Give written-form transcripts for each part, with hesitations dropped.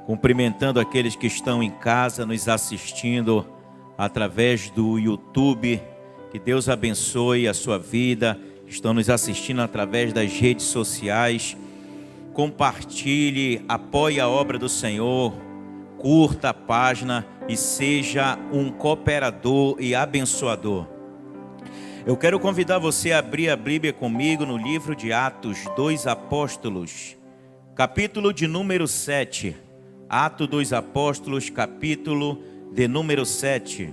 Cumprimentando aqueles que estão em casa nos assistindo através do YouTube. Que Deus abençoe a sua vida. Estão nos assistindo através das redes sociais. Compartilhe, apoie a obra do Senhor, curta a página e seja um cooperador e abençoador. Eu quero convidar você a abrir a Bíblia comigo no livro de Atos dos Apóstolos, capítulo de número 7. Atos dos Apóstolos, capítulo de número 7.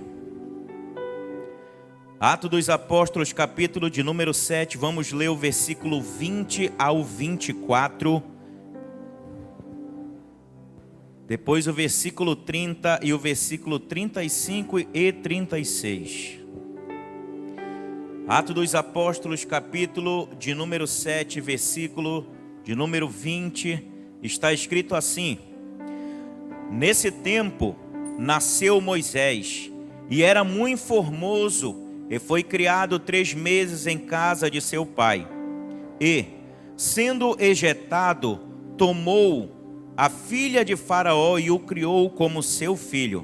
Atos dos Apóstolos, capítulo de número 7. Vamos ler o versículo 20 ao 24. Depois o versículo 30 e o versículo 35 e 36. Atos dos Apóstolos, capítulo de número 7, versículo de número 20. Está escrito assim: Nesse tempo nasceu Moisés, e era muito formoso, e foi criado 3 meses em casa de seu pai. E, sendo ejetado, tomou a filha de Faraó e o criou como seu filho.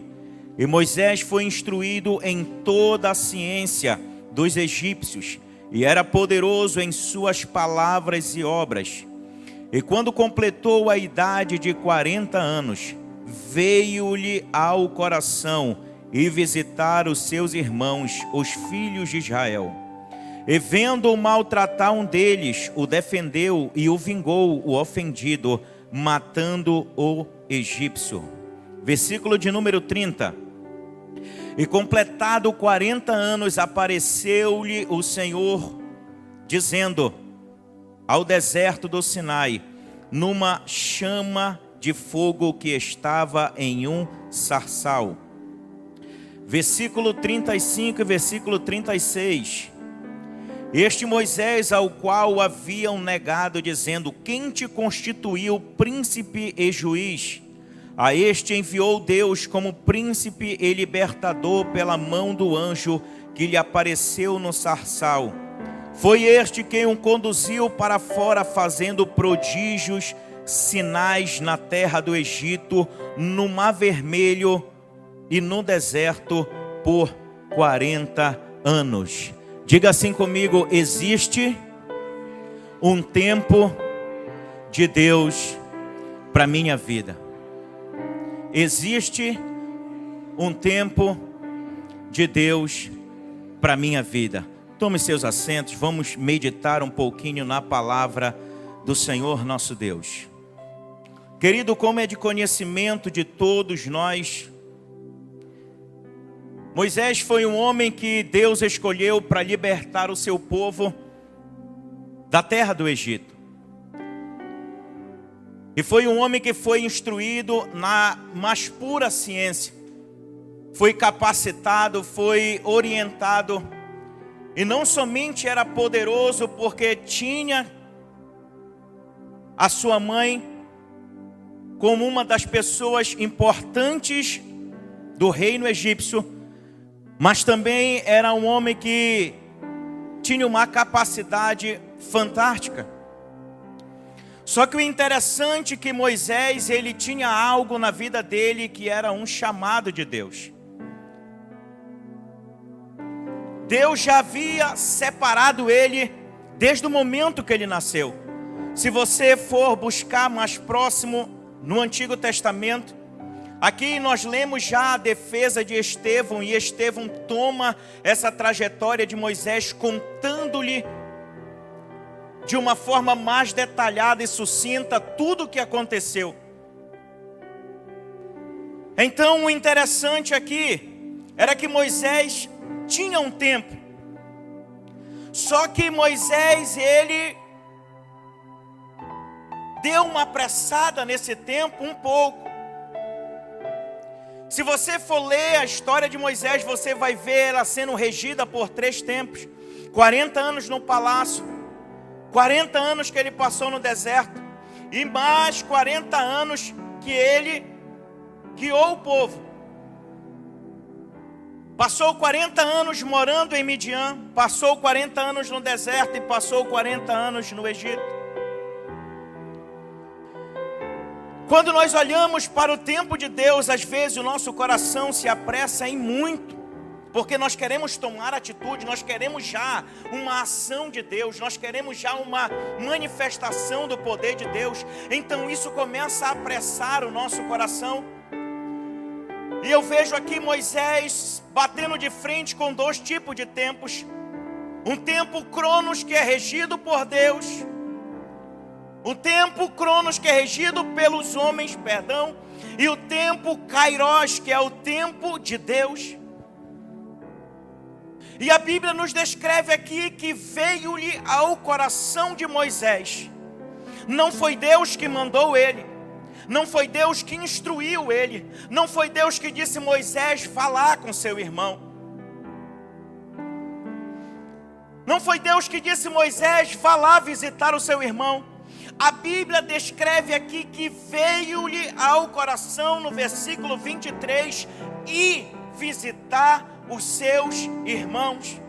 E Moisés foi instruído em toda a ciência dos egípcios, e era poderoso em suas palavras e obras. E quando completou a idade de 40 anos, veio-lhe ao coração e visitar os seus irmãos, os filhos de Israel. E vendo-o maltratar um deles, o defendeu e o vingou o ofendido, matando o egípcio. Versículo de número 30. E completado 40 anos, apareceu-lhe o Senhor, dizendo, ao deserto do Sinai, numa chama de fogo que estava em um sarçal. Versículo 35 e versículo 36. Este Moisés, ao qual haviam negado, dizendo, quem te constituiu príncipe e juiz? A este enviou Deus como príncipe e libertador pela mão do anjo que lhe apareceu no sarçal. Foi este quem o conduziu para fora, fazendo prodígios, sinais na terra do Egito, no Mar Vermelho e no deserto por 40 anos. Diga assim comigo: existe um tempo de Deus para minha vida. Existe um tempo de Deus para minha vida. Tome seus assentos, vamos meditar um pouquinho na palavra do Senhor nosso Deus. Querido, como é de conhecimento de todos nós, Moisés foi um homem que Deus escolheu para libertar o seu povo da terra do Egito. E foi um homem que foi instruído na mais pura ciência. Foi capacitado, foi orientado. E não somente era poderoso porque tinha a sua mãe como uma das pessoas importantes do reino egípcio, mas também era um homem que tinha uma capacidade fantástica. Só que o interessante é que Moisés, ele tinha algo na vida dele que era um chamado de Deus. Deus já havia separado ele desde o momento que ele nasceu. Se você for buscar mais próximo no Antigo Testamento, aqui nós lemos já a defesa de Estevão, e Estevão toma essa trajetória de Moisés, contando-lhe de uma forma mais detalhada e sucinta tudo o que aconteceu. Então o interessante aqui era que Moisés tinha um tempo. Só que Moisés, ele deu uma apressada nesse tempo um pouco. Se você for ler a história de Moisés, você vai ver ela sendo regida por 3 tempos. 40 anos no palácio, 40 anos que ele passou no deserto, e mais 40 anos que ele guiou o povo. Passou 40 anos morando em Midian, passou 40 anos no deserto e passou 40 anos no Egito. Quando nós olhamos para o tempo de Deus, às vezes o nosso coração se apressa em muito, porque nós queremos tomar atitude, nós queremos já uma ação de Deus, nós queremos já uma manifestação do poder de Deus. Então isso começa a apressar o nosso coração. E eu vejo aqui Moisés batendo de frente com dois tipos de tempos. Um tempo Cronos, que é regido por Deus. O tempo Cronos, que é regido pelos homens, e o tempo Kairos, que é o tempo de Deus. E a Bíblia nos descreve aqui que veio-lhe ao coração de Moisés. Não foi Deus que mandou ele, não foi Deus que instruiu ele, não foi Deus que disse Moisés falar com seu irmão. Não foi Deus que disse Moisés vá lá visitar o seu irmão. A Bíblia descreve aqui que veio-lhe ao coração, no versículo 23, e visitar os seus irmãos.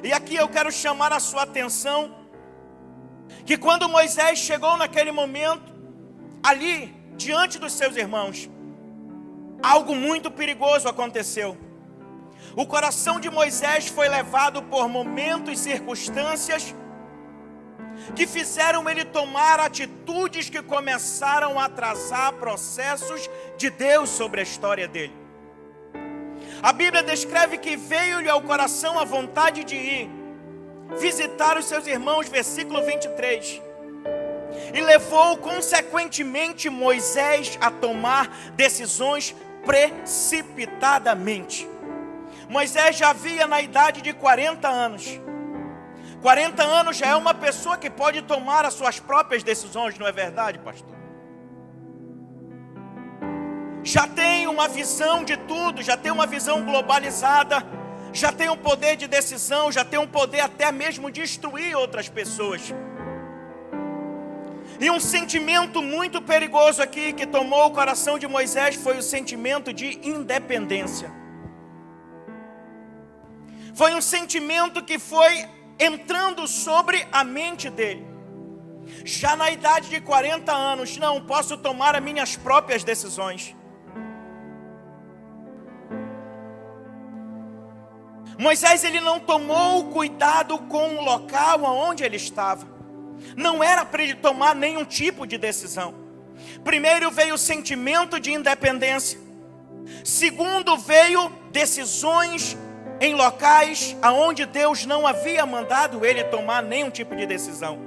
E aqui eu quero chamar a sua atenção, que quando Moisés chegou naquele momento, ali, diante dos seus irmãos, algo muito perigoso aconteceu. O coração de Moisés foi levado por momentos e circunstâncias que fizeram ele tomar atitudes que começaram a atrasar processos de Deus sobre a história dele. A Bíblia descreve que veio-lhe ao coração a vontade de ir visitar os seus irmãos, versículo 23. E levou consequentemente Moisés a tomar decisões precipitadamente. Moisés já havia na idade de 40 anos. 40 anos já é uma pessoa que pode tomar as suas próprias decisões, não é verdade, pastor? Já tem uma visão de tudo, já tem uma visão globalizada, já tem um poder de decisão, já tem um poder até mesmo de instruir outras pessoas. E um sentimento muito perigoso aqui que tomou o coração de Moisés foi o sentimento de independência. Foi um sentimento que foi entrando sobre a mente dele. Já na idade de 40 anos, não posso tomar as minhas próprias decisões. Moisés, ele não tomou cuidado com o local onde ele estava. Não era para ele tomar nenhum tipo de decisão. Primeiro veio o sentimento de independência. Segundo veio decisões em locais aonde Deus não havia mandado ele tomar nenhum tipo de decisão.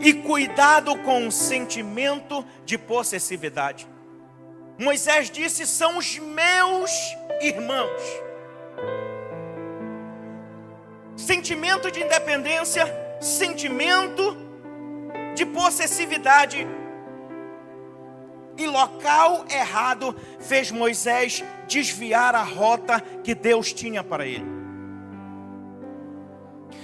E cuidado com o sentimento de possessividade. Moisés disse: são os meus irmãos. Sentimento de independência, sentimento de possessividade e local errado fez Moisés desviar a rota que Deus tinha para ele.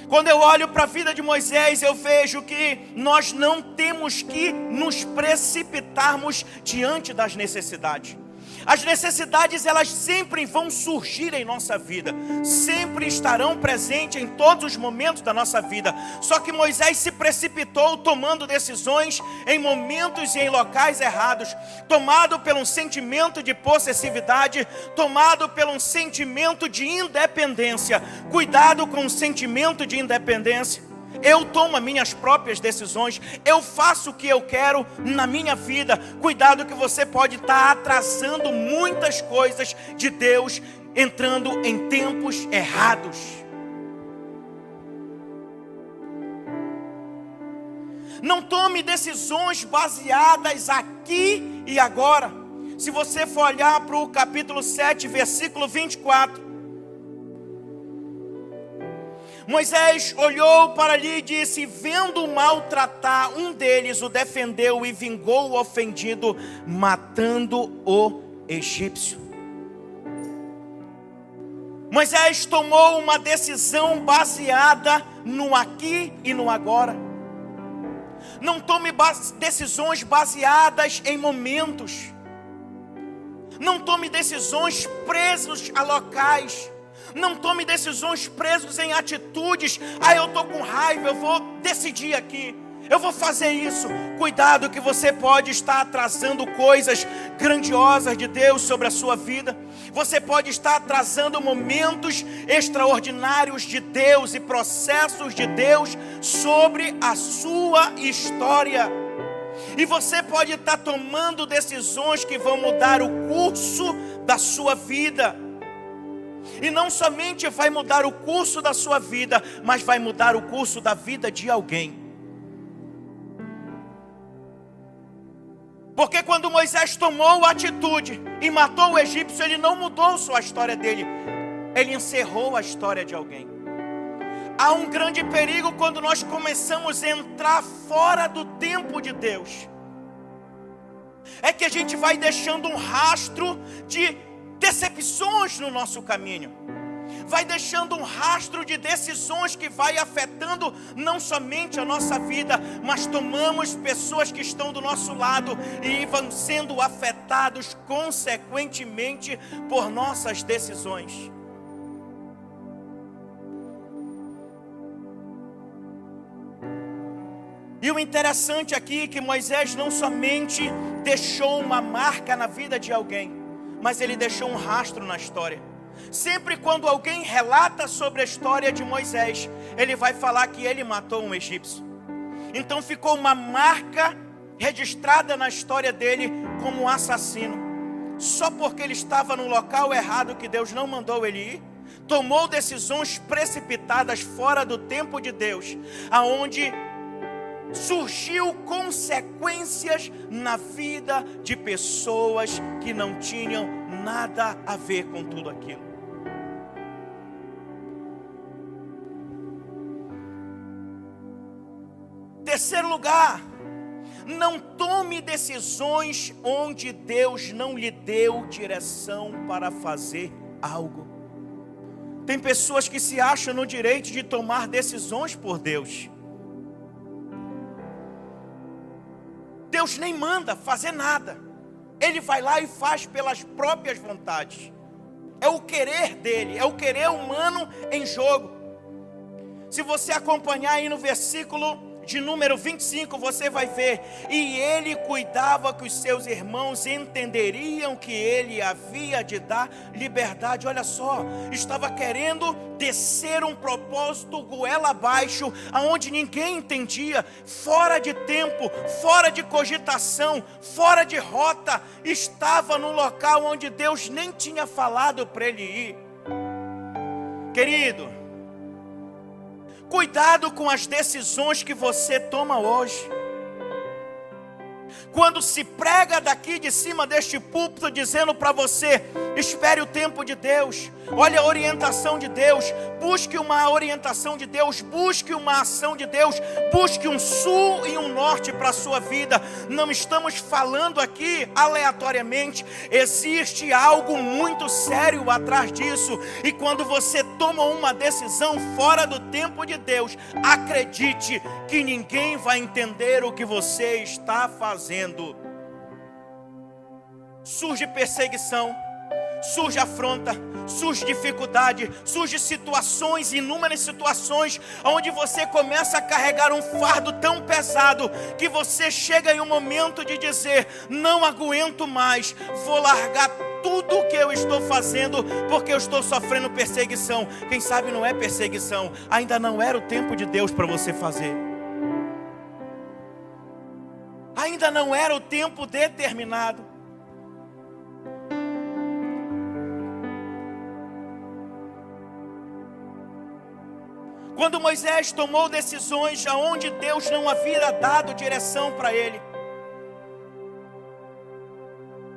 Quando eu olho para a vida de Moisés, eu vejo que nós não temos que nos precipitarmos diante das necessidades. As necessidades, elas sempre vão surgir em nossa vida, sempre estarão presentes em todos os momentos da nossa vida. Só que Moisés se precipitou tomando decisões em momentos e em locais errados, tomado pelo sentimento de possessividade, tomado pelo sentimento de independência. Cuidado com o sentimento de independência. Eu tomo as minhas próprias decisões, eu faço o que eu quero na minha vida. Cuidado que você pode estar atrasando muitas coisas de Deus, entrando em tempos errados. Não tome decisões baseadas aqui e agora. Se você for olhar para o capítulo 7, versículo 24, Moisés olhou para ali e disse: vendo maltratar um deles, o defendeu e vingou o ofendido, matando o egípcio. Moisés tomou uma decisão baseada no aqui e no agora. Não tome decisões baseadas em momentos. Não tome decisões presos a locais. Não tome decisões presos em atitudes. Eu estou com raiva, eu vou decidir aqui. Eu vou fazer isso. Cuidado que você pode estar atrasando coisas grandiosas de Deus sobre a sua vida. Você pode estar atrasando momentos extraordinários de Deus e processos de Deus sobre a sua história. E você pode estar tomando decisões que vão mudar o curso da sua vida. E não somente vai mudar o curso da sua vida, mas vai mudar o curso da vida de alguém. Porque quando Moisés tomou a atitude e matou o egípcio, ele não mudou só a história dele, ele encerrou a história de alguém. Há um grande perigo quando nós começamos a entrar fora do tempo de Deus. É que a gente vai deixando um rastro de decepções no nosso caminho. Vai deixando um rastro de decisões que vai afetando não somente a nossa vida, mas tomamos pessoas que estão do nosso lado e vão sendo afetados consequentemente por nossas decisões. E o interessante aqui é que Moisés não somente deixou uma marca na vida de alguém, mas ele deixou um rastro na história. Sempre quando alguém relata sobre a história de Moisés, ele vai falar que ele matou um egípcio. Então ficou uma marca registrada na história dele como um assassino. Só porque ele estava no local errado que Deus não mandou ele ir. Tomou decisões precipitadas fora do tempo de Deus, aonde surgiu consequências na vida de pessoas que não tinham nada a ver com tudo aquilo. Terceiro lugar, não tome decisões onde Deus não lhe deu direção para fazer algo. Tem pessoas que se acham no direito de tomar decisões por Deus. Deus nem manda fazer nada. Ele vai lá e faz pelas próprias vontades. É o querer dele, é o querer humano em jogo. Se você acompanhar aí no versículo de número 25, você vai ver: e ele cuidava que os seus irmãos entenderiam que ele havia de dar liberdade. Olha só, estava querendo descer um propósito goela abaixo, aonde ninguém entendia, fora de tempo, fora de cogitação, fora de rota. Estava num local onde Deus nem tinha falado para ele ir. Querido, cuidado com as decisões que você toma hoje. Quando se prega daqui de cima deste púlpito dizendo para você: espere o tempo de Deus, olhe a orientação de Deus, busque uma orientação de Deus, busque uma ação de Deus, busque um sul e um norte para a sua vida. Não estamos falando aqui aleatoriamente, existe algo muito sério atrás disso. E quando você toma uma decisão fora do tempo de Deus, acredite que ninguém vai entender o que você está fazendo. Surge perseguição, surge afronta, surge dificuldade, surge situações, inúmeras situações, onde você começa a carregar um fardo tão pesado, que você chega em um momento de dizer: não aguento mais, vou largar tudo o que eu estou fazendo, porque eu estou sofrendo perseguição. Quem sabe não é perseguição, ainda não era o tempo de Deus para você fazer. Ainda não era o tempo determinado. Quando Moisés tomou decisões aonde Deus não havia dado direção para ele,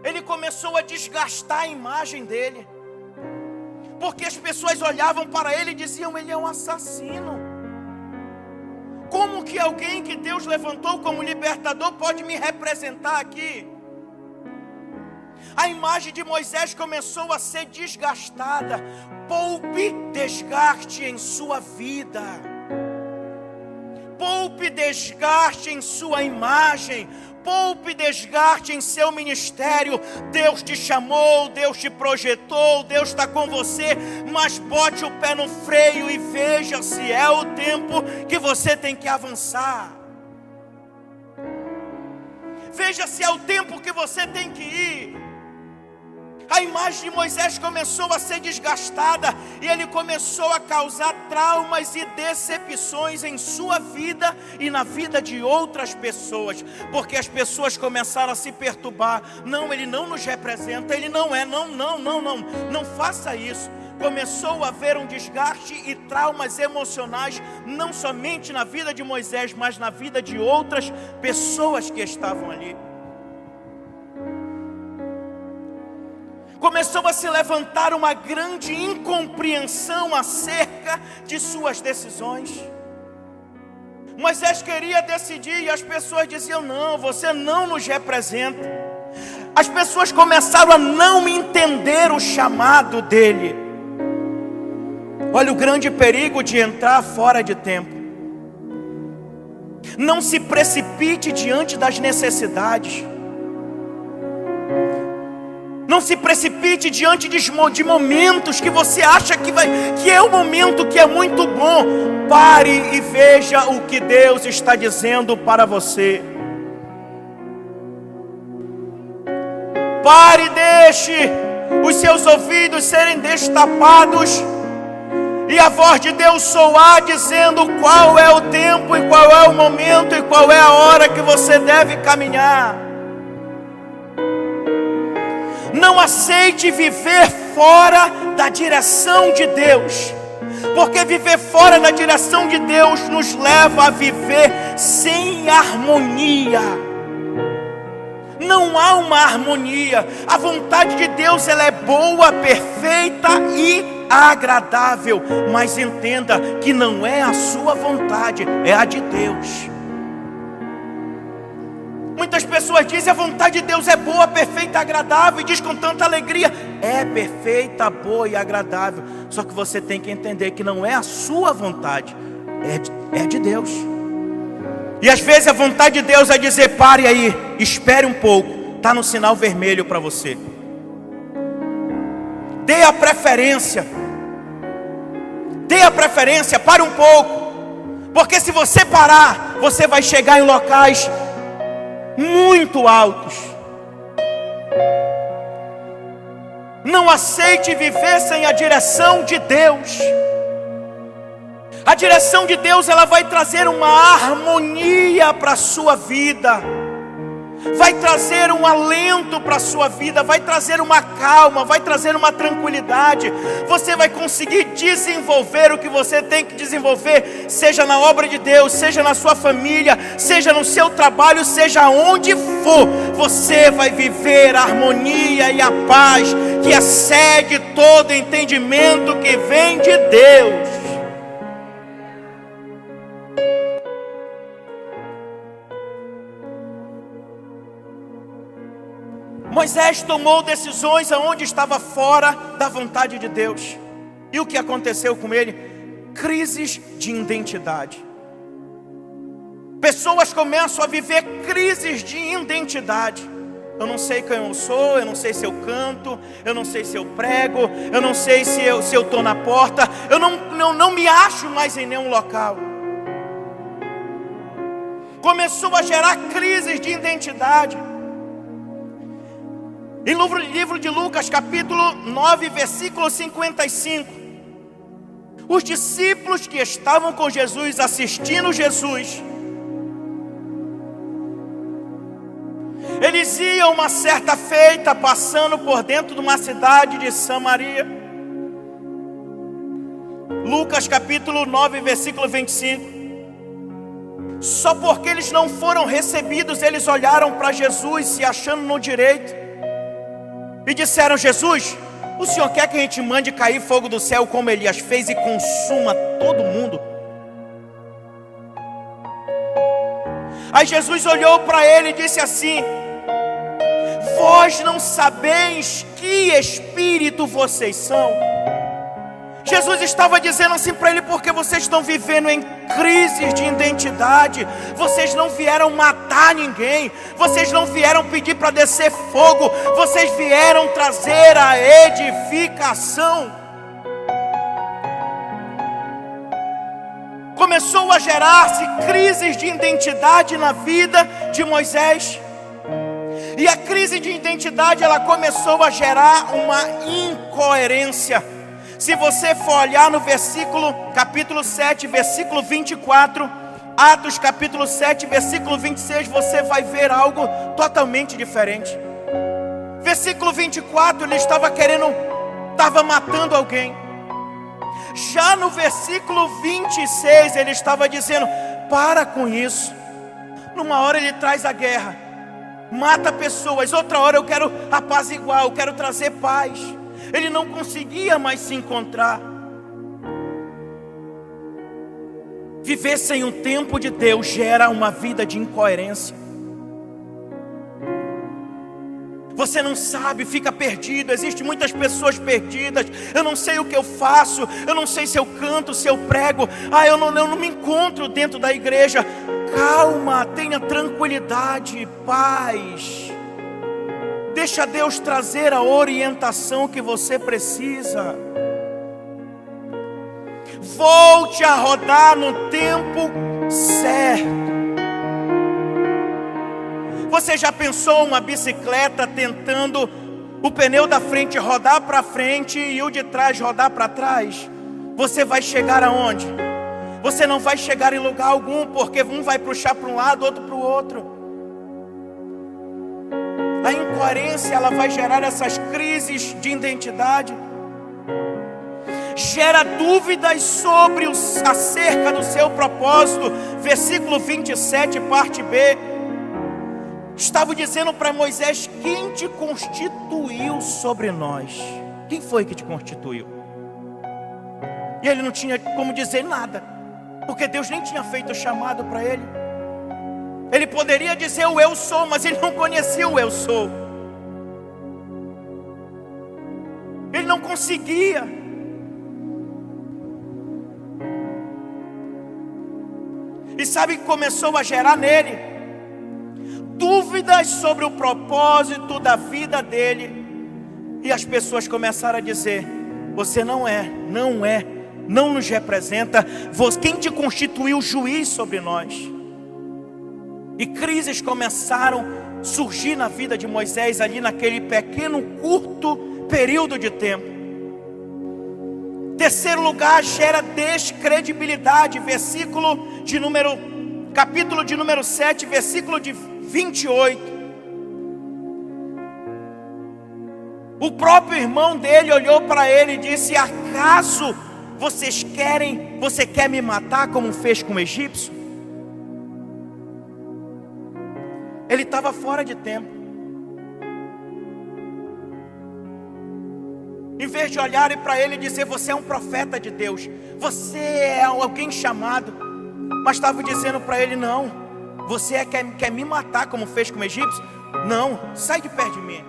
ele começou a desgastar a imagem dele, porque as pessoas olhavam para ele e diziam: ele é um assassino. Como que alguém que Deus levantou como libertador pode me representar aqui? A imagem de Moisés começou a ser desgastada. Poupe desgaste em sua vida. Poupe desgaste em sua imagem. Poupe desgaste em seu ministério. Deus te chamou, Deus te projetou, Deus está com você, mas bote o pé no freio e veja se é o tempo que você tem que avançar. Veja se é o tempo que você tem que ir. A imagem de Moisés começou a ser desgastada e ele começou a causar traumas e decepções em sua vida e na vida de outras pessoas, porque as pessoas começaram a se perturbar. Não, ele não nos representa, ele não é, não faça isso. Começou a haver um desgaste e traumas emocionais, não somente na vida de Moisés, mas na vida de outras pessoas que estavam ali. Começou a se levantar uma grande incompreensão acerca de suas decisões. Moisés queria decidir e as pessoas diziam: não, você não nos representa. As pessoas começaram a não entender o chamado dele. Olha o grande perigo de entrar fora de tempo. Não se precipite diante das necessidades. Não se precipite diante de momentos que você acha que é um momento que é muito bom. Pare e veja o que Deus está dizendo para você. Pare e deixe os seus ouvidos serem destapados e a voz de Deus soar dizendo qual é o tempo e qual é o momento e qual é a hora que você deve caminhar. Não aceite viver fora da direção de Deus, porque viver fora da direção de Deus nos leva a viver sem harmonia. Não há uma harmonia. A vontade de Deus, ela é boa, perfeita e agradável, mas entenda que não é a sua vontade, é a de Deus. Muitas pessoas dizem: a vontade de Deus é boa, perfeita e agradável, e diz com tanta alegria: é perfeita, boa e agradável. Só que você tem que entender que não é a sua vontade, é de Deus. E às vezes a vontade de Deus é dizer: pare aí, espere um pouco, está no sinal vermelho para você. Dê a preferência, pare um pouco, porque se você parar, você vai chegar em locais muito altos. Não aceite viver sem a direção de Deus. A direção de Deus, ela vai trazer uma harmonia para a sua vida, vai trazer um alento para a sua vida, vai trazer uma calma, vai trazer uma tranquilidade. Você vai conseguir desenvolver o que você tem que desenvolver, seja na obra de Deus, seja na sua família, seja no seu trabalho, seja onde for. Você vai viver a harmonia e a paz que excede todo entendimento que vem de Deus. Moisés tomou decisões aonde estava fora da vontade de Deus. E o que aconteceu com ele? Crises de identidade. Pessoas começam a viver crises de identidade. Eu não sei quem eu sou, eu não sei se eu canto, eu não sei se eu prego, eu não sei se eu estou na porta, eu não me acho mais em nenhum local. Começou a gerar crises de identidade. Em livro de Lucas, capítulo 9, versículo 55. Os discípulos que estavam com Jesus, assistindo Jesus, eles iam uma certa feita, passando por dentro de uma cidade de Samaria. Lucas capítulo 9, versículo 25. Só porque eles não foram recebidos, eles olharam para Jesus, se achando no direito, e disseram: Jesus, o Senhor quer que a gente mande cair fogo do céu como Elias fez e consuma todo mundo? Aí Jesus olhou para ele e disse assim: vós não sabeis que espírito vocês são? Jesus estava dizendo assim para ele: porque vocês estão vivendo em crises de identidade. Vocês não vieram matar ninguém, vocês não vieram pedir para descer fogo, vocês vieram trazer a edificação. Começou a gerar-se crises de identidade na vida de Moisés. E a crise de identidade, ela começou a gerar uma incoerência. Se você for olhar no capítulo 7, versículo 24, Atos capítulo 7, versículo 26, você vai ver algo totalmente diferente. Versículo 24, ele estava matando alguém. Já no versículo 26, ele estava dizendo: para com isso. Numa hora ele traz a guerra, mata pessoas, outra hora eu quero apaziguar, eu quero trazer paz. Ele não conseguia mais se encontrar. Viver sem o tempo de Deus gera uma vida de incoerência. Você não sabe, fica perdido. Existem muitas pessoas perdidas. Eu não sei o que eu faço, eu não sei se eu canto, se eu prego. Eu não me encontro dentro da igreja. Calma, tenha tranquilidade, paz. Deixa Deus trazer a orientação que você precisa. Volte a rodar no tempo certo. Você já pensou uma bicicleta tentando o pneu da frente rodar para frente e o de trás rodar para trás? Você vai chegar aonde? Você não vai chegar em lugar algum, porque um vai puxar para um lado, outro para o outro. A incoerência, ela vai gerar essas crises de identidade. Gera dúvidas acerca do seu propósito. Versículo 27, parte B. Estava dizendo para Moisés: quem te constituiu sobre nós? Quem foi que te constituiu? E ele não tinha como dizer nada, porque Deus nem tinha feito o chamado para ele. Ele poderia dizer o eu sou, mas ele não conhecia o eu sou. Ele não conseguia. E sabe o que começou a gerar nele? Dúvidas sobre o propósito da vida dele. E as pessoas começaram a dizer: você não nos representa. Quem te constituiu juiz sobre nós? E crises começaram a surgir na vida de Moisés ali naquele pequeno, curto período de tempo. Terceiro lugar, gera descredibilidade. Capítulo de número 7, versículo de 28. O próprio irmão dele olhou para ele e disse: acaso você quer me matar como fez com o egípcio? Ele estava fora de tempo. Em vez de olharem para ele e dizer: você é um profeta de Deus, você é alguém chamado, mas estava dizendo para ele: não, você quer me matar como fez com o egípcio? Não, sai de perto de mim.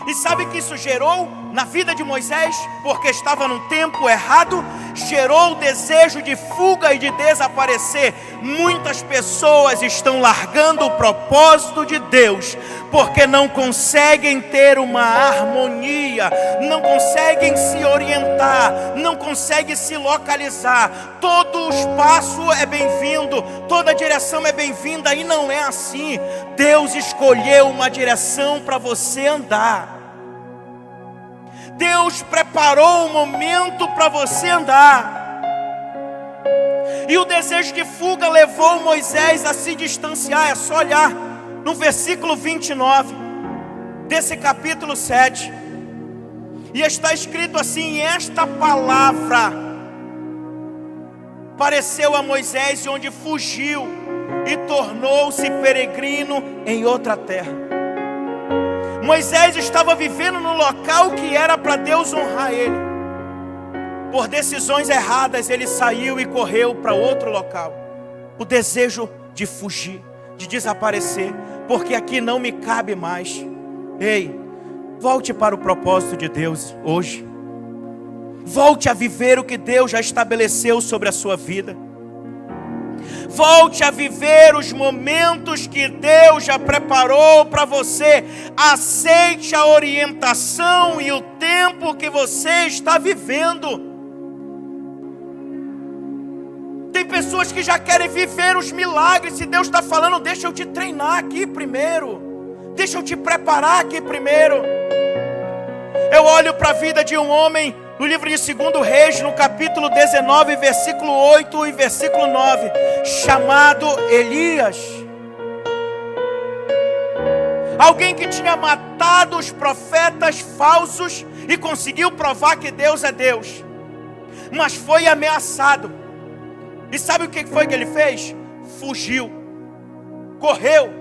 E sabe que isso gerou na vida de Moisés? Porque estava no tempo errado, gerou o desejo de fuga e de desaparecer. Muitas pessoas estão largando o propósito de Deus, porque não conseguem ter uma harmonia, não conseguem se orientar, não conseguem se localizar. Todo espaço é bem-vindo, toda direção é bem-vinda, e não é assim. Deus escolheu uma direção para você andar. Deus preparou um momento para você andar. E o desejo de fuga levou Moisés a se distanciar. É só olhar no versículo 29 desse capítulo 7. E está escrito assim: esta palavra pareceu a Moisés, onde fugiu e tornou-se peregrino em outra terra. Moisés estava vivendo no local que era para Deus honrar ele. Por decisões erradas, ele saiu e correu para outro local. O desejo de fugir, de desaparecer, porque aqui não me cabe mais. Ei, volte para o propósito de Deus hoje. Volte a viver o que Deus já estabeleceu sobre a sua vida. Volte a viver os momentos que Deus já preparou para você. Aceite a orientação e o tempo que você está vivendo. Tem pessoas que já querem viver os milagres. Se Deus está falando, deixa eu te treinar aqui primeiro. Deixa eu te preparar aqui primeiro. Eu olho para a vida de um homem no livro de 2 Reis, no capítulo 19, versículo 8 e versículo 9, chamado Elias. Alguém que tinha matado os profetas falsos e conseguiu provar que Deus é Deus, mas foi ameaçado. E sabe o que foi que ele fez? Fugiu, correu,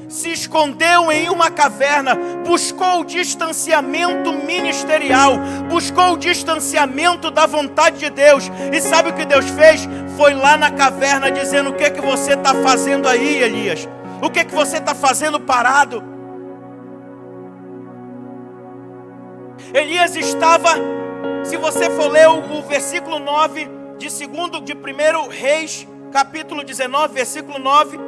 se escondeu em uma caverna, buscou o distanciamento ministerial, buscou o distanciamento da vontade de Deus. E sabe o que Deus fez? Foi lá na caverna dizendo: o que você está fazendo aí, Elias? O que você está fazendo parado? Elias estava, se você for ler o versículo 9 de 1 Reis, capítulo 19, versículo 9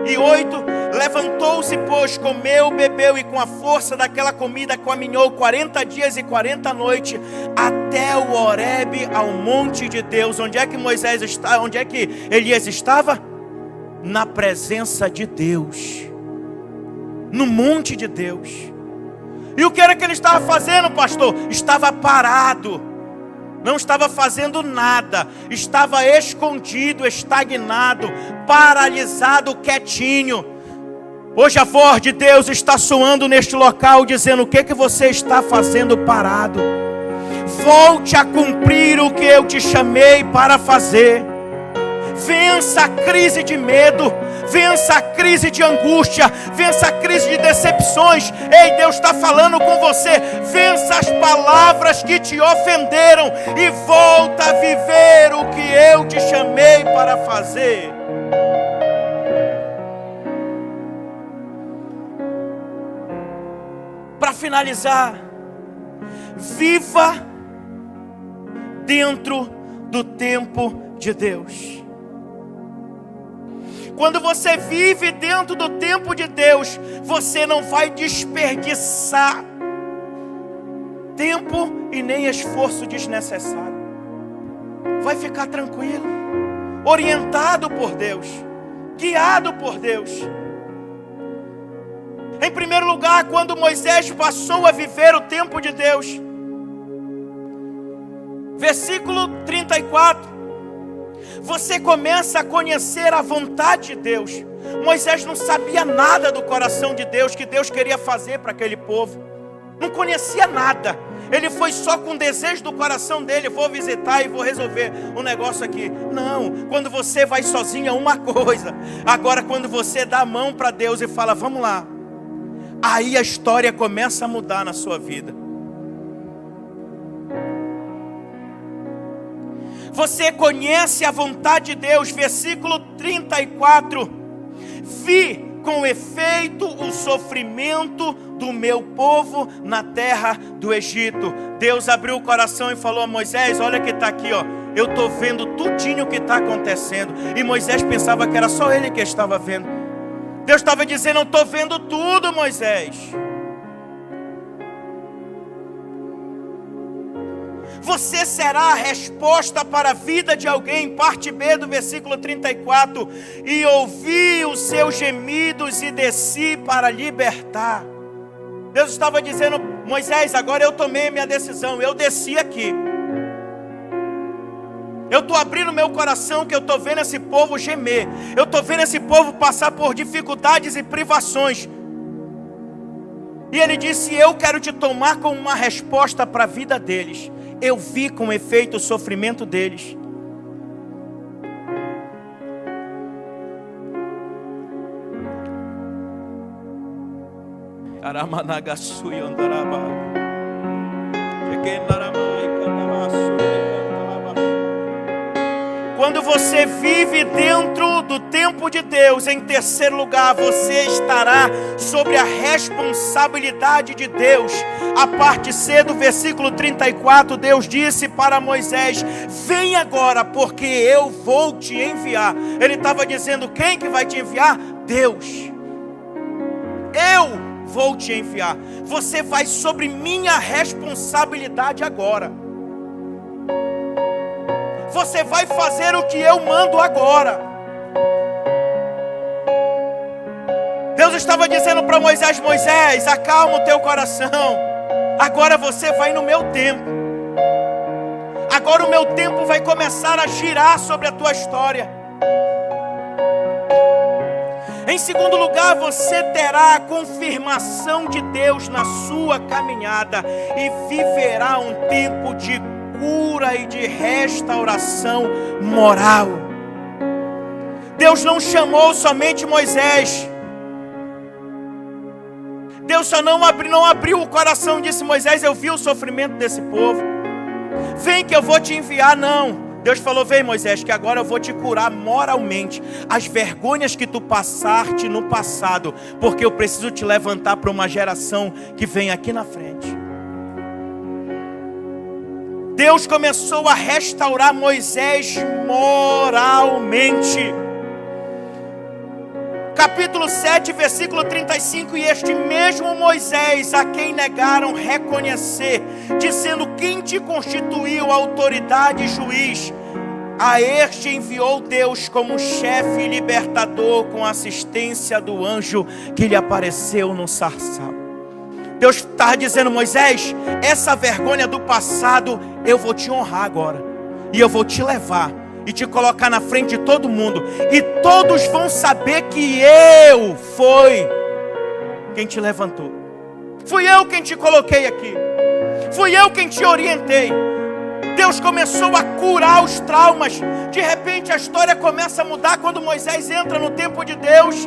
e 8, levantou-se, pois, comeu, bebeu, e com a força daquela comida caminhou 40 dias e 40 noites até o Horebe, ao monte de Deus. Onde é que Moisés está? Onde é que Elias estava? Na presença de Deus, no monte de Deus. E o que era que ele estava fazendo, pastor? Estava parado, não estava fazendo nada, estava escondido, estagnado, paralisado, quietinho. Hoje a voz de Deus está soando neste local, dizendo: o que você está fazendo parado? Volte a cumprir o que eu te chamei para fazer. Vença a crise de medo, vença a crise de angústia, vença a crise de decepções. Ei, Deus está falando com você. Vença as palavras que te ofenderam e volta a viver o que eu te chamei para fazer. Para finalizar, viva dentro do tempo de Deus. Quando você vive dentro do tempo de Deus, você não vai desperdiçar tempo e nem esforço desnecessário. Vai ficar tranquilo, orientado por Deus, guiado por Deus. Em primeiro lugar, quando Moisés passou a viver o tempo de Deus, versículo 34, você começa a conhecer a vontade de Deus. Moisés não sabia nada do coração de Deus, que Deus queria fazer para aquele povo. Não conhecia nada. Ele foi só com o desejo do coração dele: vou visitar e vou resolver um negócio aqui. Não, quando você vai sozinho é uma coisa. Agora quando você dá a mão para Deus e fala: vamos lá, aí a história começa a mudar na sua vida. Você conhece a vontade de Deus. Versículo 34. Vi com efeito o sofrimento do meu povo na terra do Egito. Deus abriu o coração e falou a Moisés: olha que está aqui, ó. Eu estou vendo tudinho o que está acontecendo. E Moisés pensava que era só ele que estava vendo. Deus estava dizendo: eu estou vendo tudo, Moisés. Você será a resposta para a vida de alguém. Parte B do versículo 34. E ouvi os seus gemidos e desci para libertar. Deus estava dizendo: Moisés, agora eu tomei a minha decisão. Eu desci aqui. Eu estou abrindo meu coração, que eu estou vendo esse povo gemer. Eu estou vendo esse povo passar por dificuldades e privações. E ele disse: eu quero te tomar como uma resposta para a vida deles. Eu vi com efeito o sofrimento deles. Quando você vive dentro do tempo de Deus, em terceiro lugar, você estará sobre a responsabilidade de Deus. A parte C do versículo 34, Deus disse para Moisés: vem agora, porque eu vou te enviar. Ele estava dizendo: quem que vai te enviar? Deus. Eu vou te enviar. Você vai sobre minha responsabilidade agora. você vai fazer o que eu mando agora. Deus estava dizendo para Moisés: Moisés, acalma o teu coração. Agora você vai no meu tempo. Agora o meu tempo vai começar a girar sobre a tua história. Em segundo lugar, você terá a confirmação de Deus na sua caminhada e viverá um tempo de cura e de restauração moral. Deus não chamou somente Moisés. Deus só não abriu o coração e disse: Moisés, eu vi o sofrimento desse povo. Vem que eu vou te enviar. Não. Deus falou: vem, Moisés, que agora eu vou te curar moralmente as vergonhas que tu passaste no passado, porque eu preciso te levantar para uma geração que vem aqui na frente. Deus começou a restaurar Moisés moralmente. Capítulo 7, versículo 35. E este mesmo Moisés, a quem negaram reconhecer, dizendo: quem te constituiu autoridade e juiz, a este enviou Deus como chefe e libertador, com assistência do anjo que lhe apareceu no sarçal. Deus está dizendo: Moisés, essa vergonha do passado eu vou te honrar agora, e eu vou te levar e te colocar na frente de todo mundo, e todos vão saber que eu fui quem te levantou. Fui eu quem te coloquei aqui. Fui eu quem te orientei. Deus começou a curar os traumas. De repente a história começa a mudar quando Moisés entra no tempo de Deus.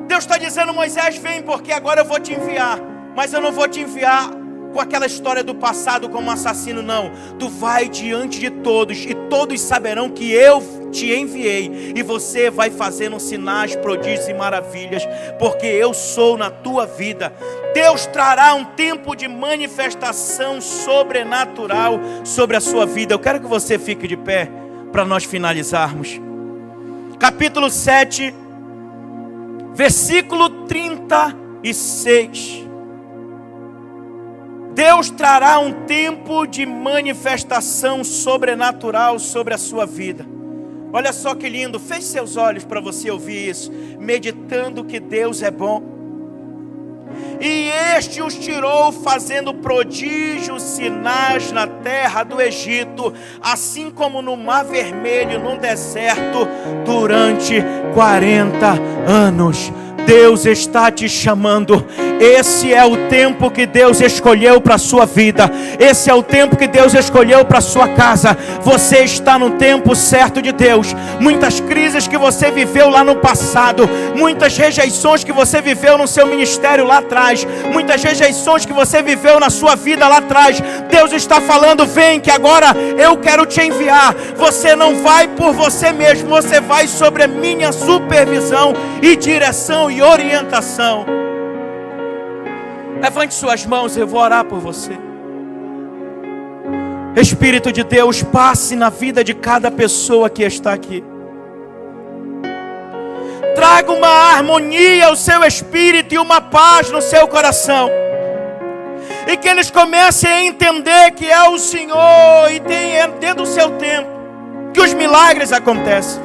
Deus está dizendo: Moisés, vem, porque agora eu vou te enviar. Mas eu não vou te enviar com aquela história do passado como assassino, não. Tu vai diante de todos, e todos saberão que eu te enviei, e você vai fazendo sinais, prodígios e maravilhas, porque eu sou na tua vida. Deus trará um tempo de manifestação sobrenatural sobre a sua vida. Eu quero que você fique de pé para nós finalizarmos. Capítulo 7, versículo 36. Deus trará um tempo de manifestação sobrenatural sobre a sua vida. Olha só que lindo. Feche seus olhos para você ouvir isso. Meditando que Deus é bom. E este os tirou, fazendo prodígios, sinais na terra do Egito, assim como no Mar Vermelho, no deserto, durante 40 anos. Deus está te chamando. Esse é o tempo que Deus escolheu para a sua vida. Esse é o tempo que Deus escolheu para a sua casa. Você está no tempo certo de Deus. Muitas crises que você viveu lá no passado, muitas rejeições que você viveu no seu ministério lá atrás, muitas rejeições que você viveu na sua vida lá atrás, Deus está falando: vem, que agora eu quero te enviar. Você não vai por você mesmo, você vai sobre a minha supervisão e direção e orientação. Levante suas mãos, eu vou orar por você. Espírito de Deus, passe na vida de cada pessoa que está aqui. Traga uma harmonia ao seu espírito e uma paz no seu coração. E que eles comecem a entender que é o Senhor e tem dentro do seu tempo que os milagres acontecem.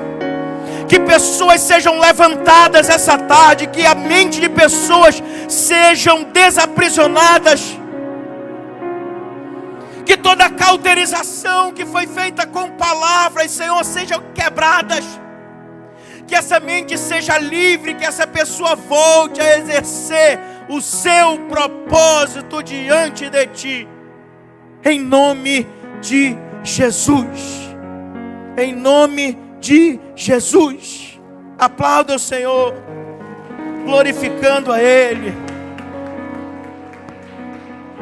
Que pessoas sejam levantadas essa tarde, que a mente de pessoas sejam desaprisionadas, que toda cauterização que foi feita com palavras, Senhor, sejam quebradas, que essa mente seja livre, que essa pessoa volte a exercer o seu propósito diante de Ti, em nome de Jesus, em nome de Jesus. Aplauda o Senhor, glorificando a Ele.